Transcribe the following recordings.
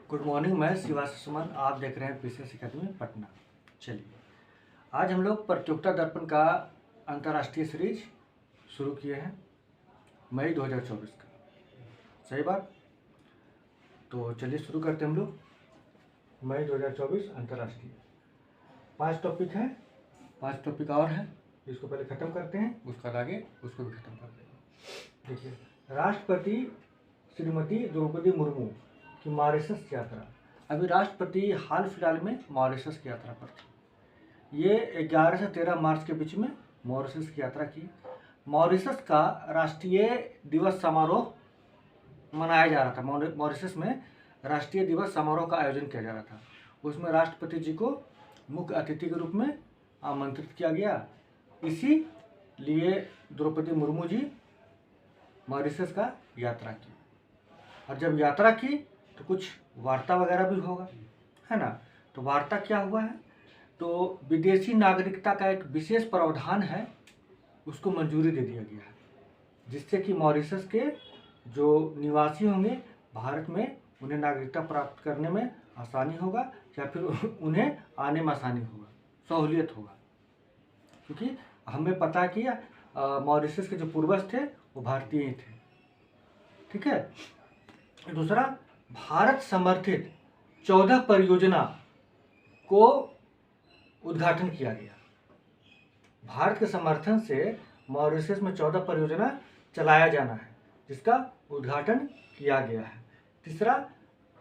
Good morning, मैं शिवाश सुमन। आप देख रहे हैं पीसीएस अकेडमी पटना। चलिए, आज हम लोग प्रतियोगिता दर्पण का अंतर्राष्ट्रीय सीरीज शुरू किए हैं मई 2024 का। सही बात। तो चलिए शुरू करते हैं हम लोग। मई 2024 अंतर्राष्ट्रीय 5 टॉपिक हैं, 5 टॉपिक और हैं। इसको पहले ख़त्म करते हैं, उसका आगे उसको भी ख़त्म कर देंगे। देखिए, राष्ट्रपति श्रीमती द्रौपदी मुर्मू की मॉरिशस यात्रा। अभी राष्ट्रपति हाल फिलहाल में मॉरिशस की यात्रा पर थी। ये 11 से 13 मार्च के बीच में मॉरिशस की यात्रा की। मॉरिशस का राष्ट्रीय दिवस समारोह मनाया जा रहा था। मॉरिशस में राष्ट्रीय दिवस समारोह का आयोजन किया जा रहा था। उसमें राष्ट्रपति जी को मुख्य अतिथि के रूप में आमंत्रित किया गया। इसीलिए द्रौपदी मुर्मू जी मॉरिशस का यात्रा की। और जब यात्रा की तो कुछ वार्ता वगैरह भी होगा, है ना। तो वार्ता क्या हुआ है, तो विदेशी नागरिकता का एक विशेष प्रावधान है, उसको मंजूरी दे दिया गया है, जिससे कि मॉरिशस के जो निवासी होंगे भारत में, उन्हें नागरिकता प्राप्त करने में आसानी होगा या फिर उन्हें आने में आसानी होगा, सहूलियत होगा। क्योंकि हमें पता है कि मॉरिशस के जो पूर्वज थे वो भारतीय ही थे। ठीक है। दूसरा, भारत समर्थित 14 परियोजना को उद्घाटन किया गया। भारत के समर्थन से मॉरिशस में 14 परियोजना चलाया जाना है, जिसका उद्घाटन किया गया है। तीसरा,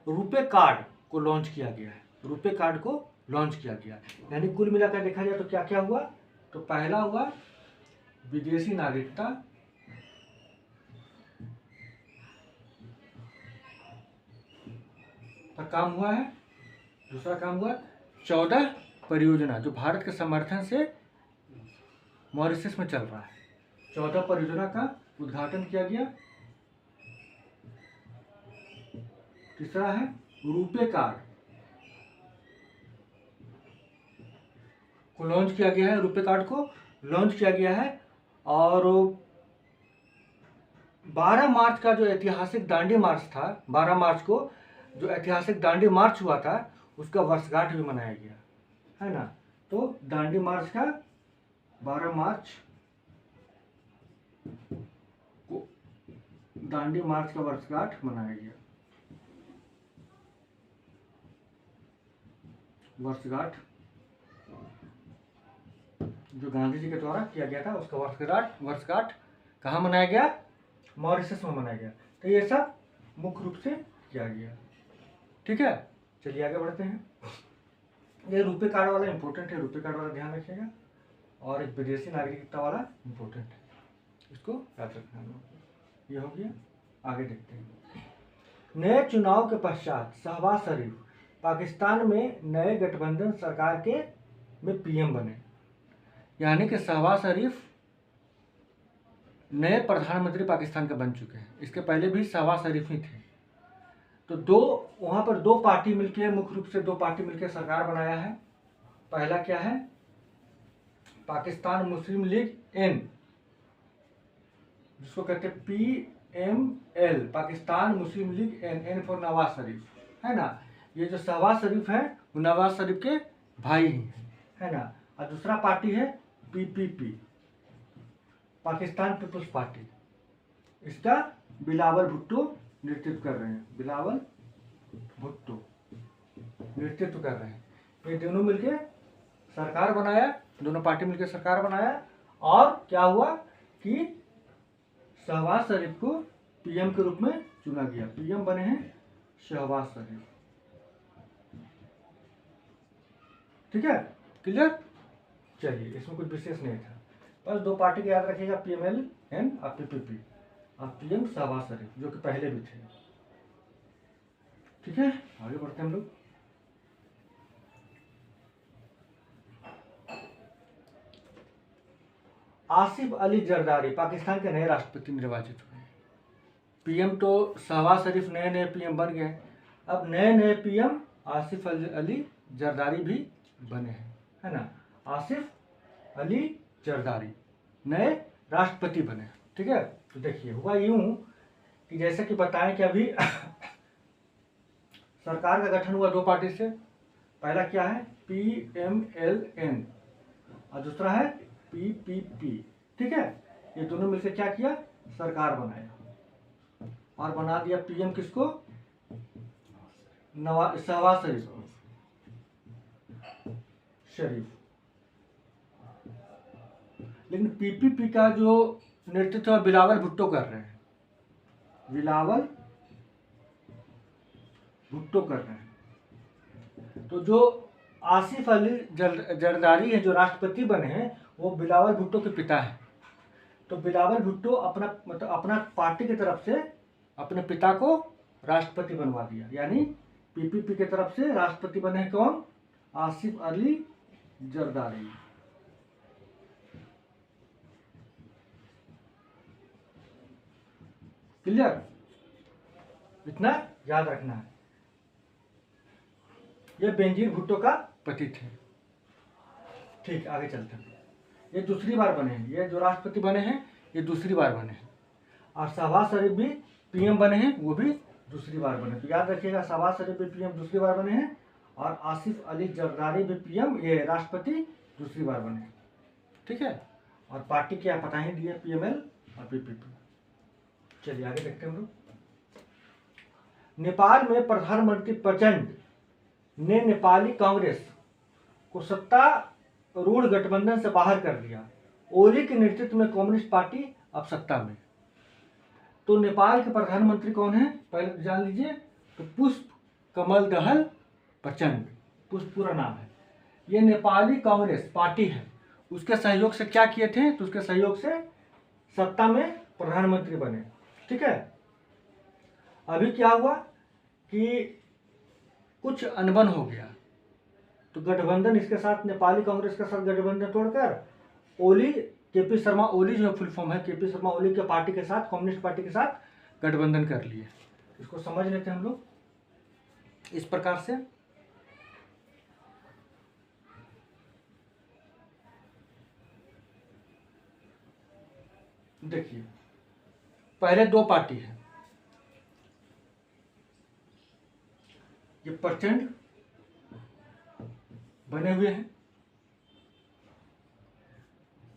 रुपे कार्ड को लॉन्च किया गया है। रुपे कार्ड को लॉन्च किया गया, यानी कुल मिलाकर देखा जाए तो क्या क्या हुआ। तो पहला हुआ विदेशी नागरिकता, पर काम हुआ है। दूसरा काम हुआ 14 परियोजना जो भारत के समर्थन से मॉरिशस में चल रहा है। 14 परियोजना का उद्घाटन किया गया। तीसरा है रुपे कार्ड को लॉन्च किया गया है। रुपे कार्ड को लॉन्च किया गया है। और 12 मार्च का जो ऐतिहासिक दांडी मार्च था, 12 मार्च को जो ऐतिहासिक दांडी मार्च हुआ था, उसका वर्षगांठ भी मनाया गया, है ना। तो दांडी मार्च का 12 मार्च को दांडी मार्च का वर्षगांठ मनाया गया। वर्षगांठ जो गांधी जी के द्वारा किया गया था, उसका वर्षगांठ कहाँ मनाया गया? मॉरिशस में मनाया गया। तो ये सब मुख्य रूप से किया गया। ठीक है, चलिए आगे बढ़ते हैं। ये रुपे कार्ड वाला इंपॉर्टेंट है, रुपे कार्ड वाला ध्यान रखिएगा। और एक विदेशी नागरिकता वाला इंपॉर्टेंट है, इसको याद रखना है। ये हो गया। आगे देखते हैं। नए चुनाव के पश्चात शहबाज शरीफ पाकिस्तान में नए गठबंधन सरकार के में पीएम बने। यानी कि शहबाज शरीफ नए प्रधानमंत्री पाकिस्तान के बन चुके हैं। इसके पहले भी शहबाज शरीफ ही थे। तो वहाँ पर दो पार्टी मिलकर, मुख्य रूप से 2 पार्टी मिलकर सरकार बनाया है। पहला क्या है? पाकिस्तान मुस्लिम लीग एन, जिसको कहते हैं PML, Pakistan Muslim League N for Nawaz Sharif, है ना। ये जो शहबाज शरीफ है वो नवाज शरीफ के भाई ही है ना। और दूसरा पार्टी है PPP, पाकिस्तान पीपुल्स पार्टी। इसका बिलावल भुट्टो नेतृत्व कर रहे हैं। बिलावल भुट्टो नेतृत्व कर रहे हैं। ये दोनों मिलके सरकार बनाया, दोनों पार्टी मिलकर सरकार बनाया। और क्या हुआ कि शहबाज शरीफ को पीएम के रूप में चुना गया। पीएम बने हैं शहबाज शरीफ। ठीक है, क्लियर। चलिए, इसमें कुछ विशेष नहीं था, बस 2 पार्टी को याद रखिएगा, PML एंड और PPP। और पीएम शहबाज शरीफ जो कि पहले भी थे। ठीक है, आगे बढ़ते हैं हम लोग। आसिफ अली जरदारी पाकिस्तान के नए राष्ट्रपति निर्वाचित हुए। पीएम तो शहबाज शरीफ नए पीएम बन गए। अब नए पीएम आसिफ अली जरदारी भी बने हैं, है ना। आसिफ अली जरदारी नए राष्ट्रपति बने। ठीक है, तो देखिए हुआ यूं कि जैसे कि बताएं कि अभी सरकार का गठन हुआ 2 पार्टी से। पहला क्या है, PMLN, और दूसरा है PPP। ठीक है, ये दोनों मिलकर क्या किया, सरकार बनाया और बना दिया PM किसको, शहबाज शरीफ को, शरीफ। लेकिन PPP का जो नेतृत्व बिलावल भुट्टो कर रहे हैं, बिलावल भुट्टो कर रहे हैं। तो जो आसिफ अली जरदारी है, जो राष्ट्रपति बने हैं, वो बिलावल भुट्टो के पिता हैं। तो बिलावल भुट्टो अपना पार्टी की तरफ से अपने पिता को राष्ट्रपति बनवा दिया, यानी PPP की तरफ से राष्ट्रपति बने हैं कौन, आसिफ अली जरदारी। क्लियर, इतना याद रखना है। ये बेनजीर भुट्टो का पति थे। ठीक, आगे चलते हैं। ये दूसरी बार बने हैं, ये जो राष्ट्रपति बने हैं ये दूसरी बार बने हैं। और शहबाज शरीफ भी PM बने हैं, वो भी दूसरी बार बने। तो याद रखिएगा, शहबाज शरीफ भी PM दूसरी बार बने हैं और आसिफ अली जरदारी भी PM, ये राष्ट्रपति, दूसरी बार बने हैं। ठीक है, और पार्टी क्या पता ही दिए, PML और PPP। चलिए आगे देखते हैं हम लोग। नेपाल में प्रधानमंत्री प्रचंड ने नेपाली कांग्रेस को सत्तारूढ़ गठबंधन से बाहर कर दिया। ओली के नेतृत्व में कम्युनिस्ट पार्टी अब सत्ता में। तो नेपाल के प्रधानमंत्री कौन है, पहले जान लीजिए। तो पुष्प कमल दहल प्रचंड, पुष्प पूरा नाम है। ये नेपाली कांग्रेस पार्टी है, उसके सहयोग से क्या किए थे, तो उसके सहयोग से सत्ता में प्रधानमंत्री बने। ठीक है, अभी क्या हुआ कि कुछ अनबन हो गया, तो गठबंधन इसके साथ, नेपाली कांग्रेस के साथ गठबंधन तोड़कर ओली, KP शर्मा ओली जो फुल फॉर्म है, KP शर्मा ओली के पार्टी के साथ, कम्युनिस्ट पार्टी के साथ गठबंधन कर लिए। इसको समझ लेते हैं हम लोग इस प्रकार से। देखिए, पहले 2 पार्टी है, ये प्रचंड बने हुए हैं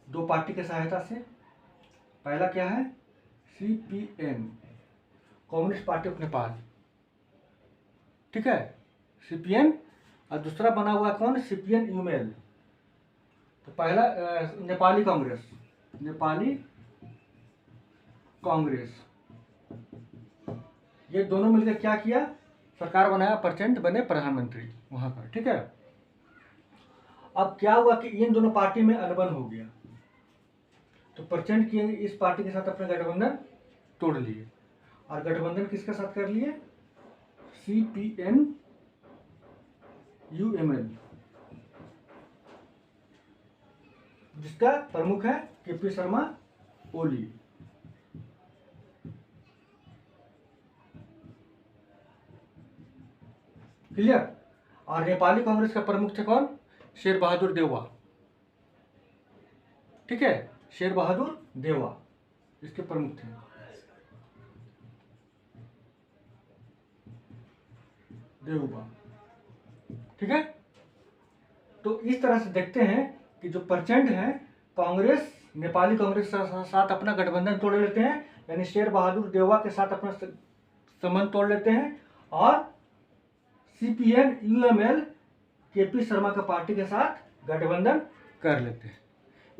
2 पार्टी के सहायता से। पहला क्या है, CPN, communist party of Nepal. ठीक है, CPN, और दूसरा बना हुआ कौन, CPN UML। तो पहला नेपाली कांग्रेस, नेपाली कांग्रेस, ये दोनों मिलकर क्या किया, सरकार बनाया, प्रचंड बने प्रधानमंत्री वहां पर। ठीक है, अब क्या हुआ कि इन दोनों पार्टी में अनबन हो गया, तो प्रचंड की इस पार्टी के साथ अपना गठबंधन तोड़ लिए, और गठबंधन किसके साथ कर लिए, CPN UML, जिसका प्रमुख है KP शर्मा ओली। क्लियर, और नेपाली कांग्रेस का प्रमुख थे कौन, शेर बहादुर देउवा। ठीक है, शेर बहादुर देउवा इसके प्रमुख थे। देउवा। ठीक है, तो इस तरह से देखते हैं कि जो प्रचंड है, कांग्रेस, नेपाली कांग्रेस के साथ अपना गठबंधन तोड़ लेते हैं, यानी शेर बहादुर देउवा के साथ अपना संबंध तोड़ लेते हैं, और CPN UML KP शर्मा का पार्टी के साथ गठबंधन कर लेते हैं।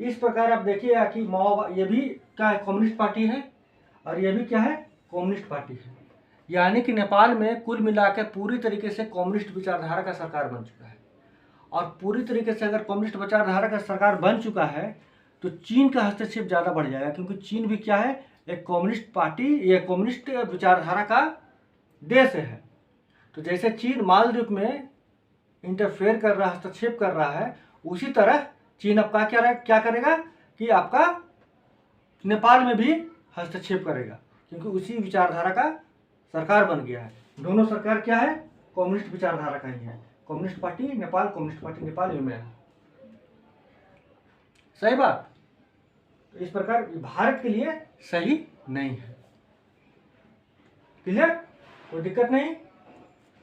इस प्रकार आप देखिए कि माओवाद, ये भी क्या है, कम्युनिस्ट पार्टी है, और ये भी क्या है, कम्युनिस्ट पार्टी है। यानी कि नेपाल में कुल मिलाकर पूरी तरीके से कम्युनिस्ट विचारधारा का सरकार बन चुका है। और पूरी तरीके से अगर कम्युनिस्ट विचारधारा का सरकार बन चुका है तो चीन का हस्तक्षेप ज़्यादा बढ़ जाएगा, क्योंकि चीन भी क्या है, एक कम्युनिस्ट पार्टी, ये कम्युनिस्ट विचारधारा का देश है। तो जैसे चीन मालदीव में इंटरफेयर कर रहा है, हस्तक्षेप कर रहा है, उसी तरह चीन आपका क्या करेगा कि आपका नेपाल में भी हस्तक्षेप करेगा, क्योंकि उसी विचारधारा का सरकार बन गया है। दोनों सरकार क्या है, कम्युनिस्ट विचारधारा का ही है, communist party Nepal, communist party Nepal में है। सही बात। तो इस प्रकार भारत के लिए सही नहीं है। क्लियर, कोई दिक्कत नहीं।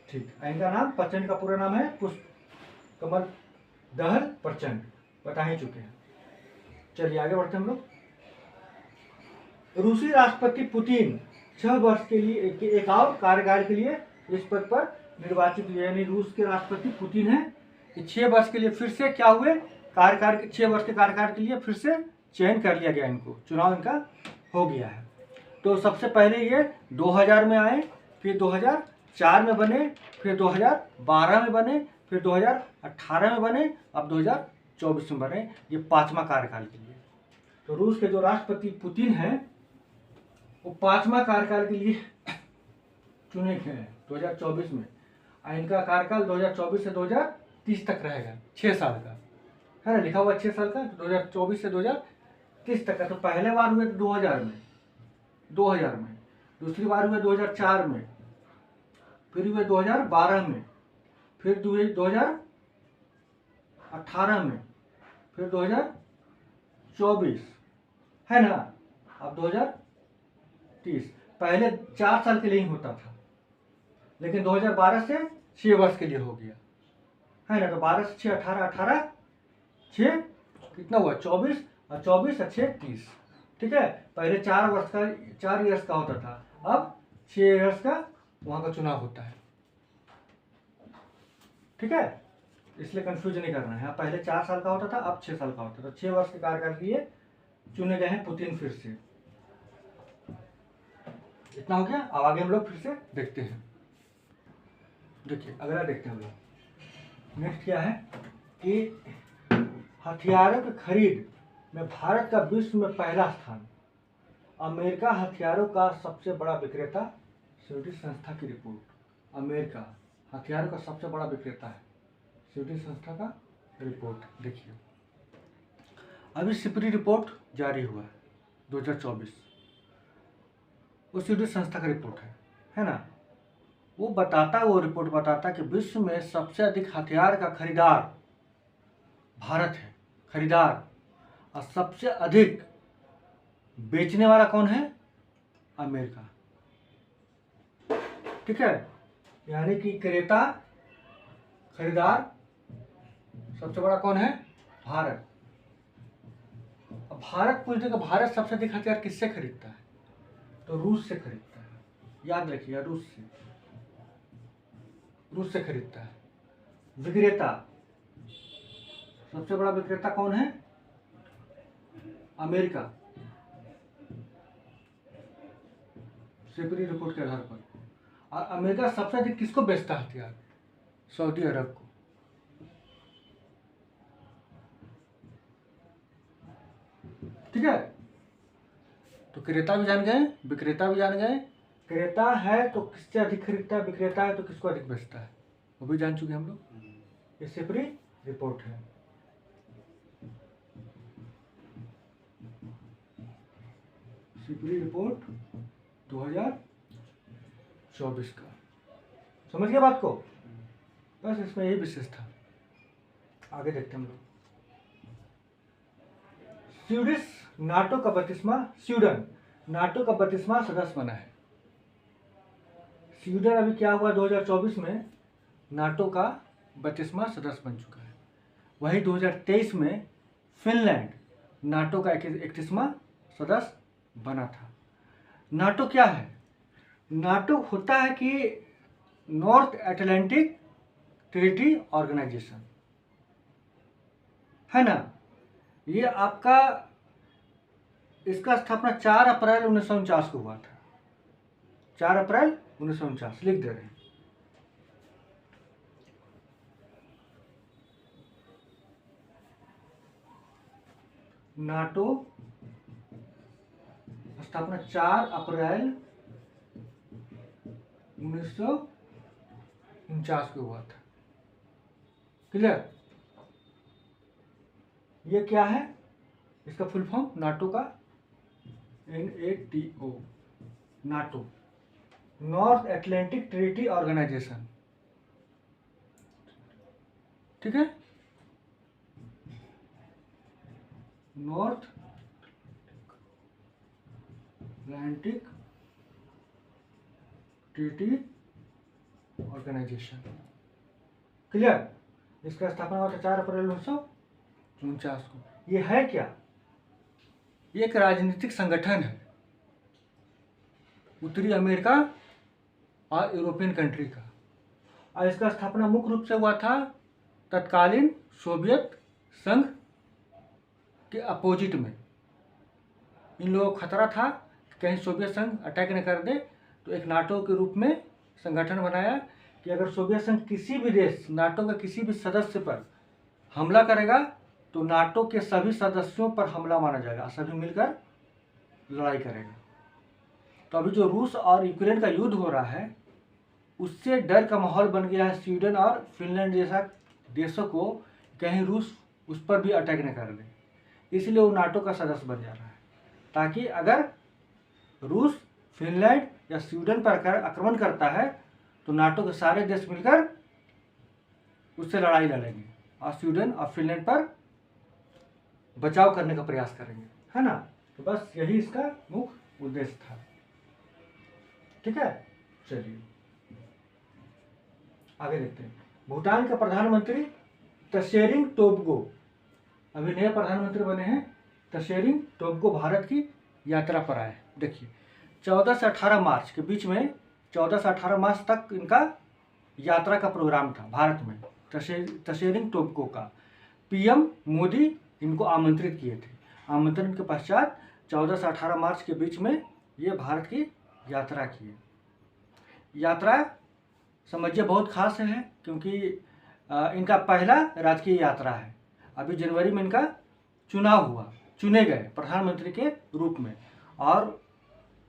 ठीक, इनका नाम प्रचंड का पूरा नाम है पुष्प कमल दहल प्रचंड, बता ही चुके हैं। चलिए आगे बढ़ते हैं हम लोग। रूसी राष्ट्रपति पुतिन 6 वर्ष के लिए एक और कार्यकाल के लिए इस पद पर निर्वाचित हुए, यानी रूस के राष्ट्रपति पुतिन है, कि 6 वर्ष के लिए फिर से क्या हुए, कार्यकाल के 6 वर्ष के कार्यकाल के लिए फिर से चयन कर लिया गया, इनको चुनाव इनका हो गया है। तो सबसे पहले ये 2000 में आए, फिर 2004 में बने, फिर 2012 में बने, फिर 2018 में बने, अब 2024 में बने, ये 5वां कार्यकाल के लिए। तो रूस के जो राष्ट्रपति पुतिन हैं वो 5वां कार्यकाल के लिए चुने गए हैं 2024 में। इनका कार्यकाल 2024 से 2030 तक रहेगा, 6 साल का है ना, लिखा हुआ 6 साल का, तो 2024 से 2030 तक का। तो पहले बार हुए 2000 में, दूसरी बार हुए 2004 में, फिर हुए 2012 में, फिर हुए 2018 में, फिर 2024 है ना, अब 2030। पहले 4 साल के लिए ही होता था, लेकिन 2012 से 6 वर्ष के लिए हो गया है ना। तो 12 से 6 18 6 कितना हुआ 24, और 24 और 6 30। ठीक है, पहले 4 वर्ष का 4 ईयर्स का होता था, अब 6 ईयर्स का वहां का चुनाव होता है। ठीक है, इसलिए कंफ्यूज नहीं करना है। पहले 4 साल का होता था, अब 6 साल का होता था। 6 वर्ष के कार्यकाल के लिए चुने गए हैं पुतिन फिर से। इतना हो गया। अब आगे हम लोग फिर से देखते हैं। देखिए अगला देखते हैं हम लोग। नेक्स्ट क्या है कि हथियारों की खरीद में भारत का विश्व में पहला स्थान। अमेरिका हथियारों का सबसे बड़ा विक्रेता, स्वीडिश संस्था की रिपोर्ट। अमेरिका हथियारों का सबसे बड़ा विक्रेता है, स्वीडिश संस्था का रिपोर्ट। देखिए अभी सिपरी रिपोर्ट जारी हुआ है 2024, वो स्वीडिश संस्था का रिपोर्ट है ना। वो रिपोर्ट बताता कि विश्व में सबसे अधिक हथियार का खरीदार भारत है, खरीदार, और सबसे अधिक बेचने वाला कौन है, अमेरिका। ठीक है, यानी कि क्रेता खरीदार सबसे बड़ा कौन है, भारत। अब भारत पूछते कि भारत सबसे अधिक हथियार किससे खरीदता है, तो रूस से खरीदता है। याद रखिएगा, रूस से खरीदता है। विक्रेता सबसे बड़ा विक्रेता कौन है, अमेरिका, सिपरी रिपोर्ट के आधार पर। और अमेरिका सबसे अधिक किसको बेचता है हथियार, सऊदी अरब को। ठीक है, तो क्रेता भी जान गए, विक्रेता भी जान गए। क्रेता है तो किससे अधिक खरीदता है, विक्रेता है तो किसको अधिक बेचता है, वो भी जान चुके हम लोग। ये सिपरी रिपोर्ट है। सिपरी रिपोर्ट 2024 का। समझ गए बात को, बस इसमें यही विशेष था। आगे देखते हैं हम लोग। स्वीडन नाटो का 32वां सदस्य बना है। स्वीडन अभी क्या हुआ 2024 में नाटो का 32वां सदस्य बन चुका है। वही 2023 में फिनलैंड नाटो का 31वां सदस्य बना था। नाटो क्या है, नाटो होता है कि नॉर्थ अटलांटिक ट्रीटी ऑर्गेनाइजेशन, है ना। ये आपका, इसका स्थापना 4 अप्रैल 1949 को हुआ था। 4 अप्रैल 1949 लिख दे रहे हैं। नाटो स्थापना 4 अप्रैल 1949 को हुआ था। क्लियर। ये क्या है, इसका फुल फॉर्म नाटो का NATO, NATO north Atlantic treaty organisation. ठीक है, north Atlantic treaty organisation. Clear? इसका स्थापना हुआ था 4 अप्रैल 1949 को। ये है क्या? ये एक राजनीतिक संगठन है उत्तरी अमेरिका और यूरोपियन कंट्री का, और इसका स्थापना मुख्य रूप से हुआ था तत्कालीन सोवियत संघ के अपोजिट में। इन लोगों को खतरा था कि कहीं सोवियत संघ अटैक न कर दे, तो एक नाटो के रूप में संगठन बनाया कि अगर सोवियत संघ किसी भी देश, नाटो के किसी भी सदस्य पर हमला करेगा तो नाटो के सभी सदस्यों पर हमला माना जाएगा, सभी मिलकर लड़ाई करेगा। तो अभी जो रूस और यूक्रेन का युद्ध हो रहा है उससे डर का माहौल बन गया है स्वीडन और फिनलैंड जैसा देशों को, कहीं रूस उस पर भी अटैक न कर दे, इसलिए वो नाटो का सदस्य बन जा रहा है, ताकि अगर रूस फिनलैंड या स्वीडन पर आक्रमण करता है तो नाटो के सारे देश मिलकर उससे लड़ाई लड़ेंगे और स्वीडन और फिनलैंड पर बचाव करने का प्रयास करेंगे, है ना। तो बस यही इसका मुख्य उद्देश्य था। ठीक है, चलिए आगे देखते हैं। भूटान के प्रधानमंत्री त्शेरिंग टोब्गे अभी नए प्रधानमंत्री बने हैं। त्शेरिंग टोब्गे भारत की यात्रा पर आए। देखिए 14 से 18 मार्च के बीच में, 14 से 18 मार्च तक इनका यात्रा का प्रोग्राम था भारत में। त्शेरिंग टोब्गे का पीएम मोदी इनको आमंत्रित किए थे। आमंत्रण के पश्चात 14 से 18 मार्च के बीच में ये भारत की यात्रा किए। यात्रा समझिए बहुत खास है, क्योंकि इनका पहला राजकीय यात्रा है। अभी जनवरी में इनका चुनाव हुआ, चुने गए प्रधानमंत्री के रूप में, और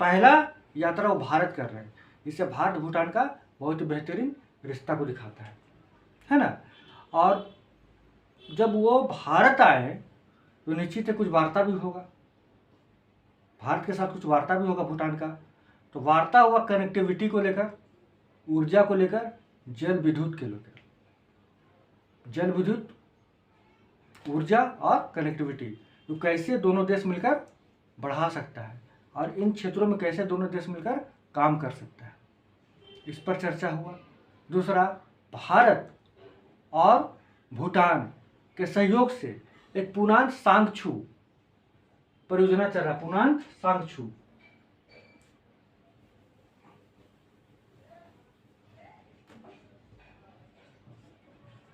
पहला यात्रा वो भारत कर रहे हैं। इससे भारत भूटान का बहुत ही बेहतरीन रिश्ता को दिखाता है ना। और जब वो भारत आए तो निश्चित है कुछ वार्ता भी होगा, भारत के साथ कुछ वार्ता भी होगा भूटान का। तो वार्ता हुआ कनेक्टिविटी को लेकर, ऊर्जा को लेकर, जल विद्युत के लेकर। जल विद्युत, ऊर्जा और कनेक्टिविटी, तो कैसे दोनों देश मिलकर बढ़ा सकता है और इन क्षेत्रों में कैसे दोनों देश मिलकर काम कर सकता है, इस पर चर्चा हुआ। दूसरा, भारत और भूटान के सहयोग से एक पुनान सांगछू परियोजना चल रहा है। पुनान सांगछू,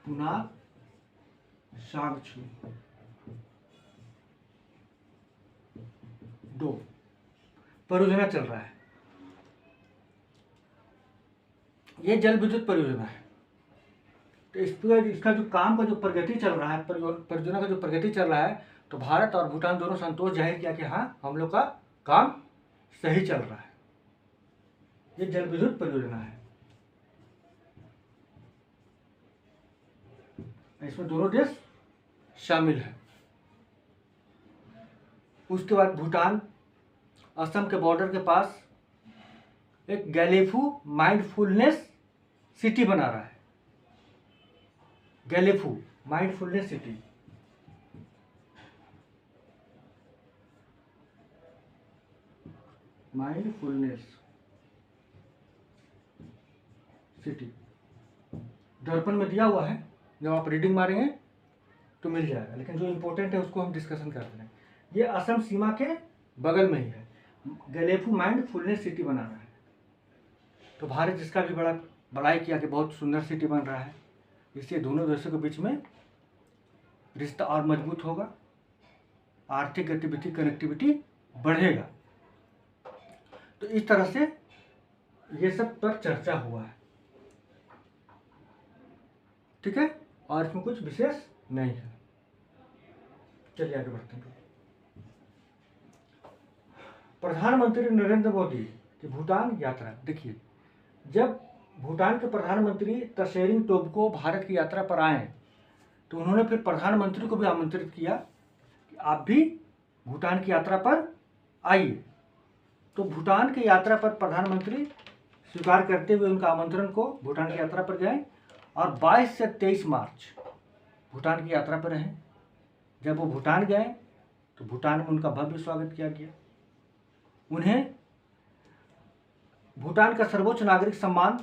पुनान सांगछू 2 परियोजना चल रहा है। ये जल विद्युत परियोजना है। तो इसका जो काम का जो प्रगति चल रहा है, परियोजना का जो प्रगति चल रहा है, तो भारत और भूटान दोनों संतोष जाहिर किया कि हाँ, हम लोग का काम सही चल रहा है। ये जल विद्युत परियोजना है, इसमें दोनों देश शामिल है। उसके बाद भूटान असम के बॉर्डर के पास एक गैलेफू माइंडफुलनेस सिटी बना रहा है। Gelephu mindfulness city, mindfulness city दर्पण में दिया हुआ है, जब आप रीडिंग मारेंगे तो मिल जाएगा, लेकिन जो इम्पोर्टेंट है उसको हम डिस्कशन कर रहे हैं। ये असम सीमा के बगल में ही है। गैलेफू माइंडफुलनेस सिटी बना रहा है। तो भारत जिसका भी बड़ा बड़ाई किया कि बहुत सुंदर सिटी बन रहा है, इससे दोनों देशों के बीच में रिश्ता और मजबूत होगा, आर्थिक गतिविधि, कनेक्टिविटी बढ़ेगा। तो इस तरह से ये सब पर चर्चा हुआ है। ठीक है, और इसमें कुछ विशेष नहीं है। चलिए आगे बढ़ते हैं। प्रधानमंत्री नरेंद्र मोदी की भूटान यात्रा। देखिए, जब भूटान के प्रधानमंत्री त्शेरिंग टोब्गे भारत की यात्रा पर आए तो उन्होंने फिर प्रधानमंत्री को भी आमंत्रित किया कि आप भी भूटान की यात्रा पर आइए। तो भूटान की यात्रा पर प्रधानमंत्री स्वीकार करते हुए उनका आमंत्रण को भूटान की यात्रा पर गए और 22 से 23 मार्च भूटान की यात्रा पर रहे। जब वो भूटान गए तो भूटान में उनका भव्य स्वागत किया गया। उन्हें भूटान का सर्वोच्च नागरिक सम्मान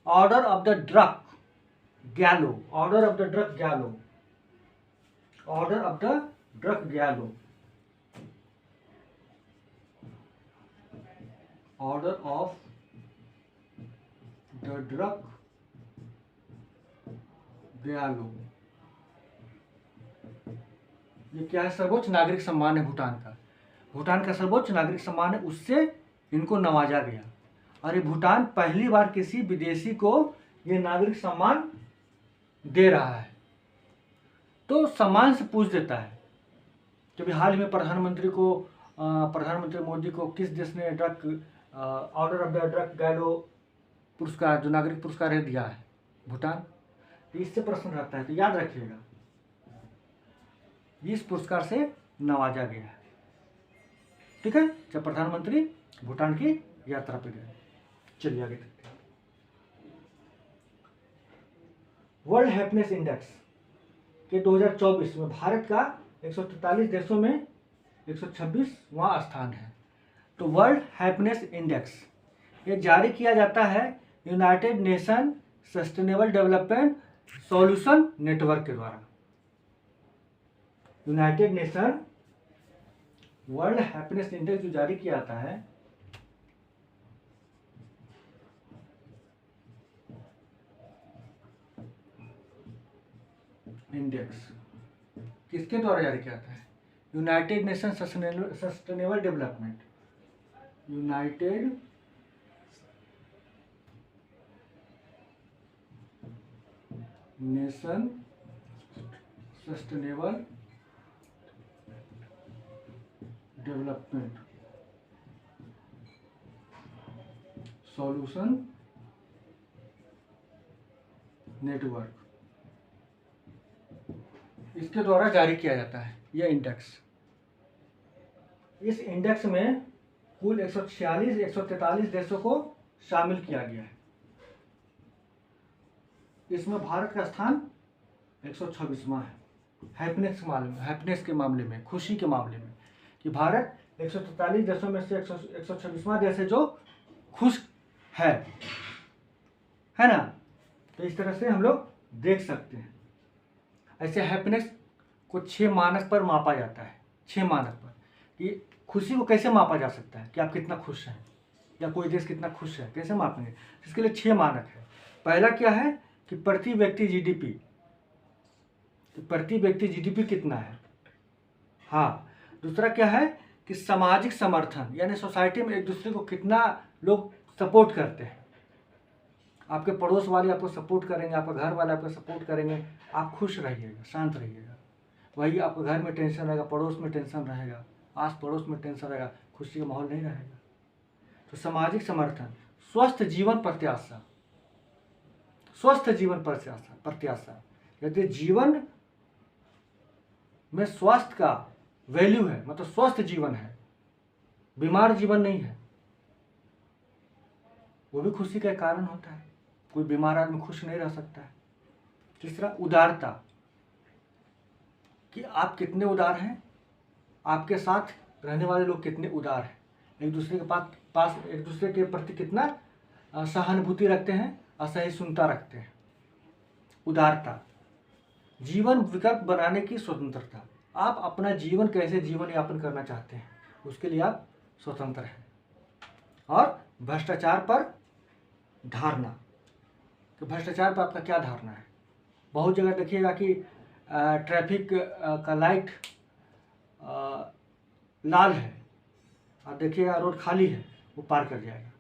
ऑर्डर ऑफ द ड्रग गैलो, ऑर्डर ऑफ द ड्रग गैलो, ऑर्डर ऑफ द ड्रग गैलो, ऑर्डर ऑफ द ड्रग गैलो। ये क्या है? सर्वोच्च नागरिक सम्मान है भूटान का। भूटान का सर्वोच्च नागरिक सम्मान है, उससे इनको नवाजा गया। और ये भूटान पहली बार किसी विदेशी को ये नागरिक सम्मान दे रहा है, तो सम्मान से पूछ देता है। जब हाल ही में प्रधानमंत्री मोदी को किस देश ने ऑर्डर ऑफ द ड्रग गैलो पुरस्कार, जो नागरिक पुरस्कार है, दिया है? भूटान। तो इससे प्रश्न रहता है, तो याद रखिएगा, इस पुरस्कार से नवाजा गया है। ठीक है, जब प्रधानमंत्री भूटान की यात्रा पे गए। चलिए आगे देखते हैं। वर्ल्ड हैप्पीनेस इंडेक्स के 2024 में भारत का 143 देशों में 126वां स्थान है। तो वर्ल्ड हैप्पीनेस इंडेक्स ये जारी किया जाता है United nation sustainable development solution network के द्वारा। United nation world happiness index जो जारी किया जाता है, इंडेक्स किसके द्वारा जारी किया जाता है? United nation sustainable development, United nation sustainable development solution network, इसके द्वारा जारी किया जाता है यह इंडेक्स। इस इंडेक्स में कुल 143 देशों को शामिल किया गया है। इसमें भारत का स्थान 126वां है। हैप्पीनेस के मामले में, खुशी के मामले में, कि भारत 143 देशों में से 126वां देश है जो खुश है ना। तो इस तरह से हम लोग देख सकते हैं। ऐसे हैप्पीनेस को 6 मानक पर मापा जाता है। 6 मानक पर कि खुशी को कैसे मापा जा सकता है कि आप कितना खुश हैं या कोई देश कितना खुश है, कैसे मापेंगे? इसके लिए 6 मानक है। पहला क्या है कि प्रति व्यक्ति जीडीपी, तो प्रति व्यक्ति जीडीपी कितना है। हाँ, दूसरा क्या है कि सामाजिक समर्थन, यानी सोसाइटी में एक दूसरे को कितना लोग सपोर्ट करते हैं। आपके पड़ोस वाले आपको सपोर्ट करेंगे, आपका घर वाले आपको सपोर्ट करेंगे, आप खुश रहिएगा, शांत रहिएगा। वही आपके घर में टेंशन रहेगा, पड़ोस में टेंशन रहेगा, आस पड़ोस में टेंशन रहेगा, खुशी का माहौल नहीं रहेगा। तो सामाजिक समर्थन, स्वस्थ जीवन प्रत्याशा, स्वस्थ जीवन प्रत्याशा, यदि जीवन में स्वास्थ्य का वैल्यू है, मतलब स्वस्थ जीवन है, बीमार जीवन नहीं है, वो भी खुशी का कारण होता है। कोई बीमार आदमी खुश नहीं रह सकता है। तीसरा उदारता, कि आप कितने उदार हैं, आपके साथ रहने वाले लोग कितने उदार हैं, एक दूसरे के पास एक दूसरे के प्रति कितना सहानुभूति रखते हैं, असहिष्णुता रखते हैं। उदारता, जीवन विकल्प बनाने की स्वतंत्रता, आप अपना जीवन कैसे जीवन यापन करना चाहते हैं उसके लिए आप स्वतंत्र हैं। और भ्रष्टाचार पर धारणा, कि भ्रष्टाचार पर आपका क्या धारणा है। बहुत जगह देखिएगा कि ट्रैफिक का लाइट लाल है और देखिएगा रोड खाली है, वो पार कर जाएगा,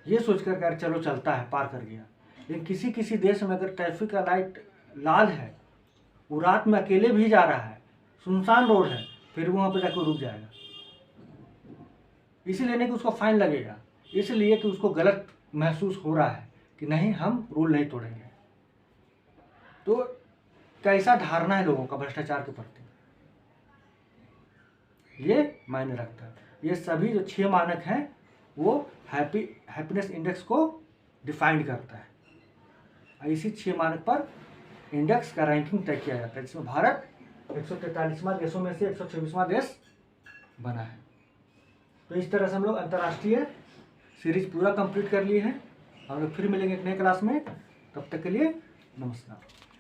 ये सोचकर कर चलो चलता है, पार कर गया। लेकिन किसी किसी देश में अगर ट्रैफिक का लाइट लाल है, वो रात में अकेले भी जा रहा है, सुनसान रोड है, फिर वहाँ पर जाकर रुक जाएगा। इसीलिए नहीं कि उसको फाइन लगेगा, इसलिए कि उसको गलत महसूस हो रहा है कि नहीं हम रूल नहीं तोड़ेंगे। तो कैसा धारणा है लोगों का भ्रष्टाचार के प्रति, ये मायने रखता है। ये सभी जो 6 मानक हैं वो हैप्पीनेस इंडेक्स को डिफाइन करता है। इसी 6 मानक पर इंडेक्स का रैंकिंग तय किया जाता है, जिसमें भारत 143वां देशों में से 126वां देश बना है। तो इस तरह से हम लोग अंतर्राष्ट्रीय सीरीज पूरा कंप्लीट कर लिए हैं। हम लोग फिर मिलेंगे एक नए क्लास में, तब तक के लिए नमस्कार।